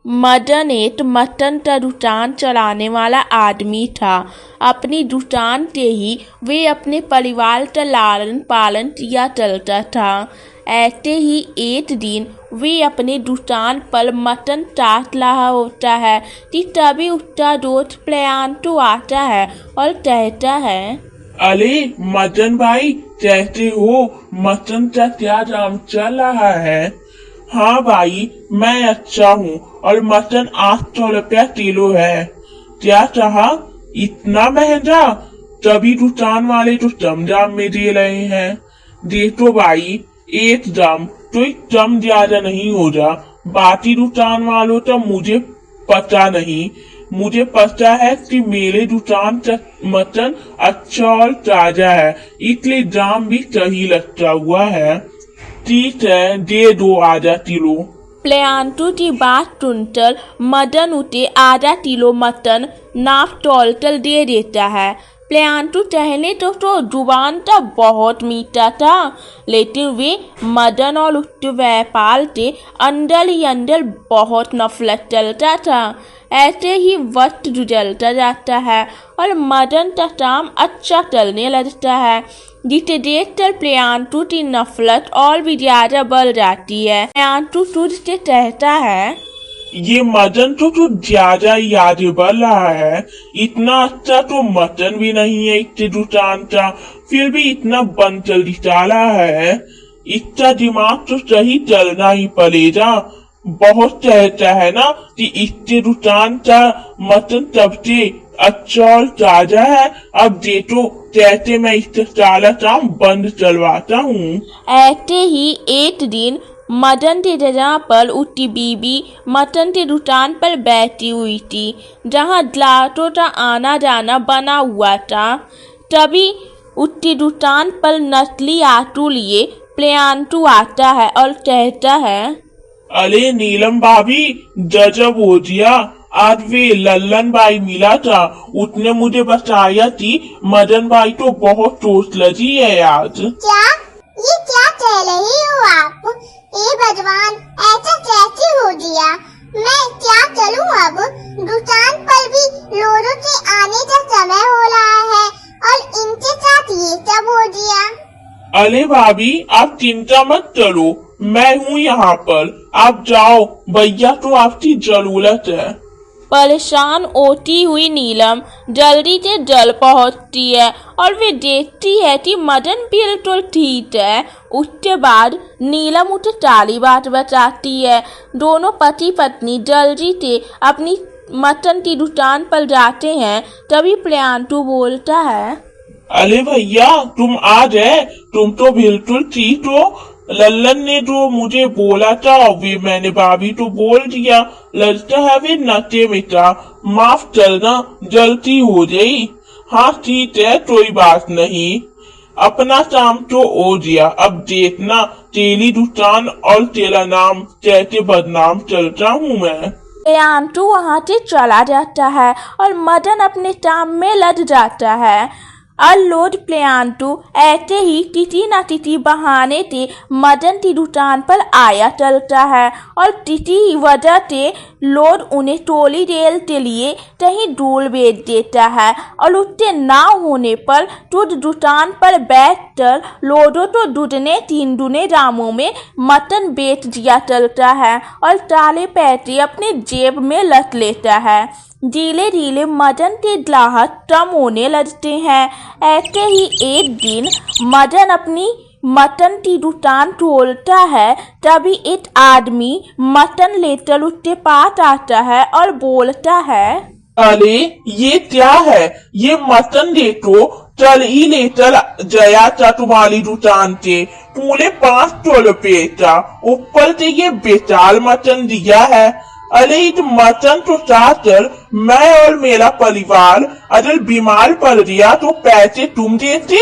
मदन एक मटन का दुकान चलाने वाला आदमी था। अपनी दुकान से ही वे अपने परिवार का लालन पालन किया करता था। ऐसे ही एक दिन वे अपने दुकान पर मटन काट रहा होता है कि तभी उसका दोस्त प्रियांशु आता है और कहता है, अरे मदन भाई कैसे हो? मटन का क्या दाम चल रहा है? हाँ भाई मैं अच्छा हूँ और मटन 800 रुपया किलो है। क्या कहा? इतना महंगा? तभी दुकान वाले तो कम दाम में दे रहे हैं। देखो भाई एक दाम तो कम ज्यादा नहीं होगा। बाकी दुकान वालों तो मुझे पता नहीं। मुझे पता है कि मेरे दुकान का मटन अच्छा और ताजा है, इसलिए दाम भी सही लगता हुआ है। ठीक है दे दो आधा किलो। प्रियांशु की बात सुनकर मदन उसे आधा किलो मटन नाप तोलकर दे देता है। प्रियांशु पहले तो जुबान का बहुत मीठा था, लेकिन वे मदन और उसके व्यापार से अंदर ही अंदर बहुत नफरत चलता था। ऐसे ही वक्त गुजरता जाता है और मदन का काम अच्छा चलने लगता है, जिसे देखकर प्रियांशु की नफरत और भी ज्यादा बढ़ जाती है। प्रियांशु तुझ से कहता है, ये मटन तो ज्यादा याद बढ़ रहा है। इतना अच्छा तो मटन भी नहीं है इससे दुकान का, फिर भी इतना बंद जल्दी डाला है। इसका दिमाग तो सही चलना ही पड़ेगा। बहुत कहता है ना कि इससे दुकान का मटन सबसे अच्छा और ताजा है। अब देखो कैसे मैं इससे सारा काम बंद चलवाता हूँ। ऐसे ही एक दिन मदन की जगह पर उसकी बीबी मटन की दुकान पर बैठी हुई थी, जहाँ ग्राहकों का आना जाना बना हुआ था। तभी उसकी दुकान पर नकली आटू लिए प्रियांशु आता है और कहता है, अरे नीलम भाभी गजब हो गया। आज वे लल्लन भाई मिला था, उसने मुझे बताया कि मदन भाई तो बहुत टोस्ट लगी है आज। क्या? ये क्या कह रही हो आप? ए भगवान ऐसा कैसे हो गया? मैं क्या करूं अब? दुकान पर भी लोगों के आने का समय हो रहा है और इनके साथ ये सब हो गया। अरे भाभी आप चिंता मत करो, मैं हूँ यहाँ पर। आप जाओ, भैया तो आपकी जरूरत है। परेशान होती हुई नीलम जल्दी से जल पहुंचती है और वे देखती है कि मदन बिल्कुल ठीक है। उसके बाद नीलम उसे सारी बात बताती है। दोनों पति पत्नी जल्दी से अपनी मटन की दुकान पर जाते हैं। तभी प्रियांशु बोलता है, अरे भैया तुम आ गए, तुम तो बिल्कुल ठीक हो। लल्लन ने जो मुझे बोला था वे मैंने भाभी तो बोल दिया। लगता है वे नशे में था, माफ करना जल्दी हो गई। हाँ ठीक है कोई बात नहीं, अपना काम तो हो गया। अब देखना तेरी दुकान और तेरा नाम कैसे बदनाम चलता हूँ मैं। प्रियांशु वहाँ से चला जाता है और मदन अपने काम में लग जाता है। अल्लोड प्रियांशु ऐसे ही किसी न किसी बहाने से मदन की दुकान पर आया चलता है और किसी वजह से लोड उन्हें टोली रेल के लिए कहीं दूर भेज देता है और उससे ना होने पर तुझ दुकान पर बैठकर लोडों तो दुगने तीन दुने दामों में मटन बेच दिया चलता है और सारे पैसे अपने जेब में रख लेता है। धीरे धीरे मदन के ग्राहक कम होने लगते हैं। ऐसे ही एक दिन मदन अपनी मटन की दुकान खोलता है। तभी एक आदमी मटन लेकर उसके पास आता है और बोलता है, अरे ये क्या है? ये मटन देखो चल ही लेकर जया था तुम्हारी दुकान से, पूरे 500 रुपये का। ऊपर से ये बेचाल मटन दिया है। अरे इस मटन तो चाहकर मैं और मेरा परिवार अगर बीमार पड़ गया तो पैसे तुम देते?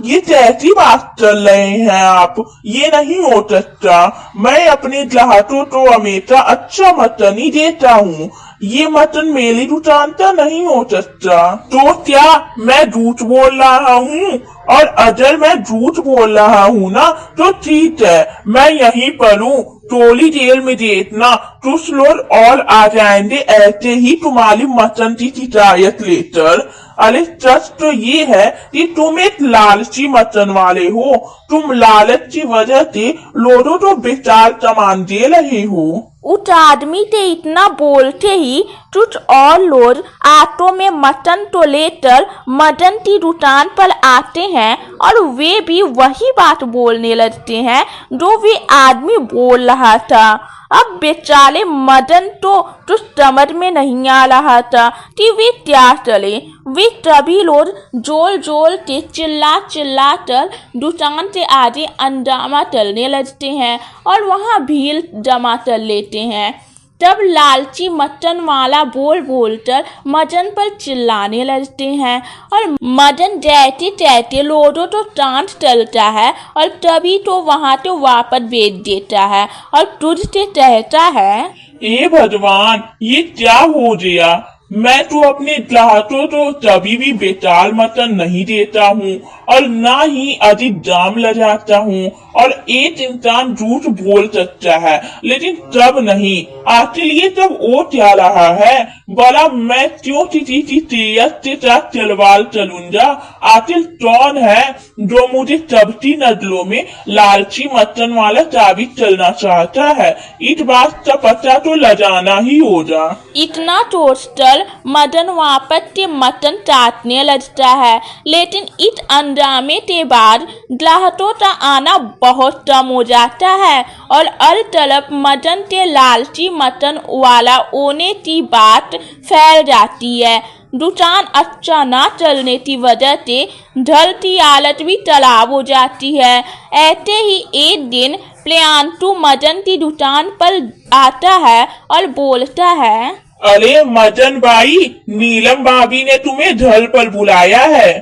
ये कैसी बात चल रहे हैं आप? ये नहीं हो सकता। मैं अपने ग्राहकों को हमेशा अच्छा मटन ही देता हूँ। ये मटन मेरी दुकान का नहीं हो सकता। तो क्या मैं झूठ बोल रहा हूँ? और अगर मैं झूठ बोल रहा हूँ ना तो ठीक है, मैं यहीं पर हूँ, थोड़ी देर में देखना कुछ लोग और आ जाएंगे ऐसे ही तुम्हारी मटन की शिकायत लेकर। अरे सच तो ये है कि तुम एक लालची मटन वाले हो, तुम लालच की वजह से लोगों को बेकार सामान दे रहे हो। उस आदमी से इतना बोलते ही कुछ और लोग ऑटो में मटन तो लेकर मटन की दुकान पर आते हैं और वे भी वही बात बोलने लगते हैं जो वे आदमी बोल रहा था। अब बेचारे मदन तो कुछ समझ में नहीं आ रहा था कि वे क्या चले। वे सभी लोग जोर जोर के चिल्ला चिल्ला कर दुकान से आगे अंजामा चलने लगते हैं और वहां भीड़ जमा कर लेते हैं। तब लालची मटन वाला बोल बोलकर मदन पर चिल्लाने लगते हैं और मदन जैसे तैसे लोगों तो टांट चलता है और तभी तो वहां तो वापस भेज देता है और तुझ से कहता है, हे भगवान, ये क्या हो गया? मैं तो अपने ग्राहकों को कभी भी बेकार मटन नहीं देता हूँ और ना ही अधिक दाम लगाता हूँ। और एक इंसान झूठ बोल सकता है लेकिन तब नहीं। आखिर ये तब वो क्या रहा है? बोला मैं क्यों किसी की तेज के साथ तलवार चलूंगा? आखिर कौन है जो मुझे सबकी नजरों में लालची मटन वाला साबित चलना चाहता है? इस बात का पता तो लगाना ही होगा। इतना सोचकर मदन वापस के मटन काटने लगता है, लेकिन इस अंजामे के बाद ग्राहकों का आना बहुत कम हो जाता है और हर तरफ मदन के लालची मटन वाला होने की बात फैल जाती है। दुकान अच्छा ना चलने की वजह से ढलती हालत भी खराब हो जाती है। ऐसे ही एक दिन प्रियांशु मदन की दुकान पर आता है और बोलता है, अरे मदन भाई, नीलम भाभी ने तुम्हें ढल पर बुलाया है।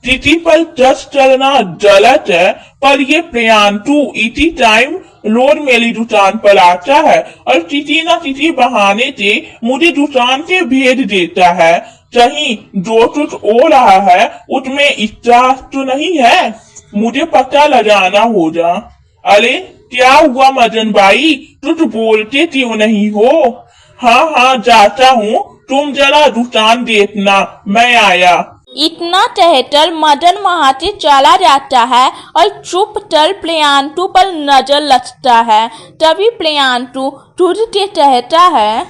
तिथि पर जस चलना गलत है, पर ये प्रियांशु इसी टाइम रोज मेरी दुकान पर आता है और किसी न किसी बहाने से मुझे दुकान से भेज देता है। कहीं जो कुछ हो रहा है उसमें इच्छा तो नहीं है, मुझे पता लगाना होगा। अरे क्या हुआ मदन भाई, कुछ बोलते क्यों नहीं हो? हाँ जाता हूँ, तुम जरा दुकान देखना, मैं आया। इतना कहकर मदन वहां से चला जाता है और चुप चल प्रियांशु पर नजर लगता है। तभी प्रियांशु तुझ के कहता है,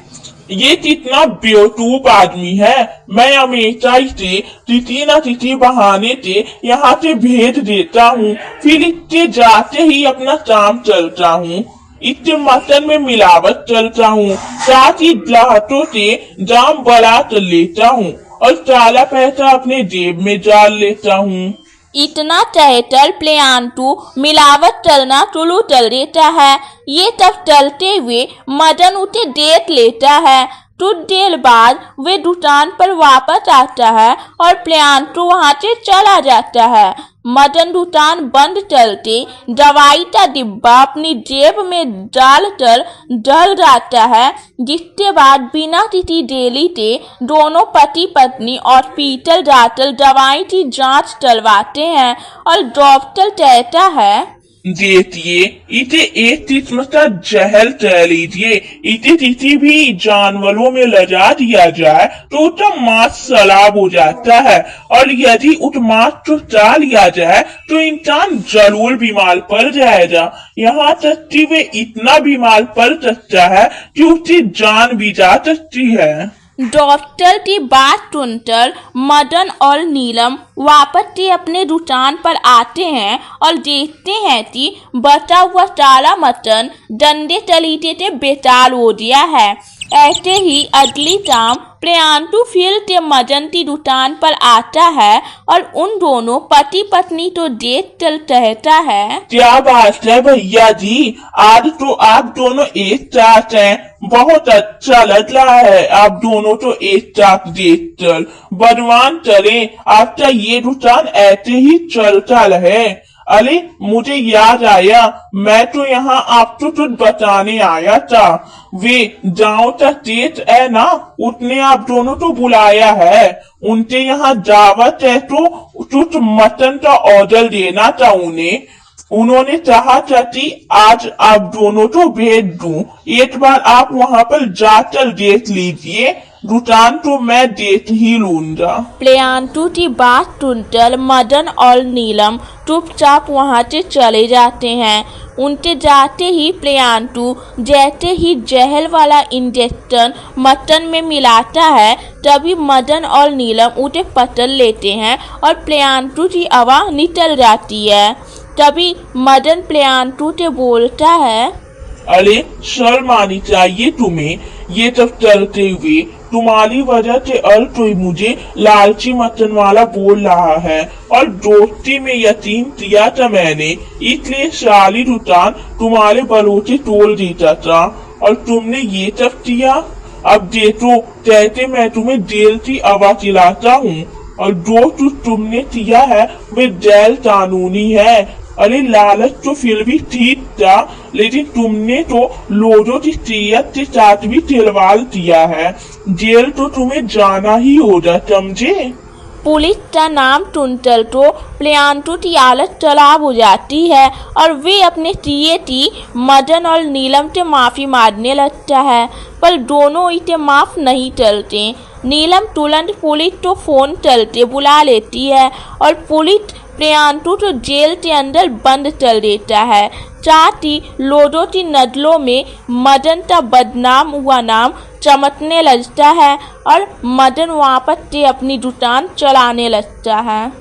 ये कितना बेवकूफ आदमी है। मैं हमेशा इसे किसी न किसी बहाने से यहाँ से भेज देता हूँ, फिर इससे जाते ही अपना काम चलता हूँ। इससे मटन में मिलावट चलता हूँ, साथ ही ग्राहकों से दाम बढ़ा कर लेता हूँ और सारा पैसा अपने जेब में डाल लेता हूँ। इतना कहकर प्रियांशु मिलावट चलना शुरू कर देता है। ये तब चलते हुए मदन उसे देख लेता है। कुछ देर बाद वे दुकान पर वापस आता है और प्रियांशु वहां से चला जाता है। मदन दुकान बंद चलते दवाई का डिब्बा अपनी जेब में डालकर डल जाता है, जिसके बाद बिना किसी देरी के दोनों पति पत्नी हॉस्पिटल जाकर दवाई की जांच करवाते हैं और डॉक्टर कहता है, देखिए, इसे एक किस्म का जहर कह लीजिए। इसे किसी भी जानवरों में लगा दिया जाए तो उसका मांस सलाब हो जाता है और यदि उस मांस को खा लिया जाए तो इंसान जरूर बीमार पड़ जाएगा। यहाँ तक कि वे इतना बीमार पड़ सकता है कि उसकी जान भी जा सकती है। डॉक्टर की बात सुनकर मदन और नीलम वापस से अपने दुकान पर आते हैं और देखते हैं कि बचा हुआ सारा मटन डंडे तलीटे से बेकार हो गया है। ऐसे ही अगली शाम प्रियांशु फिर से मदन की दुकान पर आता है और उन दोनों पति पत्नी को देख कर कहता है, क्या बात है भैया जी, आज तो आप दोनों एक साथ हैं। बहुत अच्छा लग रहा है आप दोनों तो एक साथ देख कर। भगवान करे आपका ये दुकान ऐसे ही चलता रहे। अरे मुझे याद आया, मैं तो यहाँ आपको कुछ बताने आया था। वे गाँव का तेज है ना, उसने आप दोनों को बुलाया है। उनके यहाँ दावत है तो कुछ मटन का ऑर्डर देना था उन्हें। उन्होंने कहा था कि आज आप दोनों को भेज दूं। एक बार आप वहाँ पर जाकर देख लीजिए, दुकान तो मैं देख ही लूंगा। प्रियांटू की बात सुनकर मदन और नीलम चुपचाप वहां से चले जाते हैं। उनके जाते ही प्रियांटू जैसे ही जहर वाला इंजेक्शन मटन में मिलाता है, तभी मदन और नीलम उसे पकड़ लेते हैं और प्रियांटू की आवाज निकल जाती है। तभी मदन प्रियांटू से बोलता है, अरे शर्म आनी चाहिए तुम्हें, ये सब चलते हुए तुम्हारी वजह से कोई मुझे लालची मटन वाला बोल रहा है और दोस्ती में यकीन किया था मैंने, इसलिए सारी दुकान तुम्हारे भरोसे तोड़ देता था और तुमने ये सब किया। अब देखो कहते मैं तुम्हें जेल की हवा खिलाता हूँ और जो कुछ तुमने किया है वे जेल कानूनी है। अरे लालच तो फिर भी ठीक था, लेकिन तुमने तो लोगों की सेहत के साथ भी खिलवाड़ किया है। जेल तो तुम्हें जाना ही होगा, समझे। पुलिस का नाम सुनकर तो प्रियांटू की हालत खराब हो जाती है और वे अपने किए की मदन और नीलम से माफी मांगने लगता है, पर दोनों इसे माफ नहीं करते। नीलम तुरंत पुलिस को फोन करके बुला लेती है और पुलिस प्रियांटू को जेल के अंदर बंद कर देता है। साथ ही लोगों की नजरों में मदन का बदनाम हुआ नाम चमकने लगता है और मदन वापस से अपनी दुकान चलाने लगता है।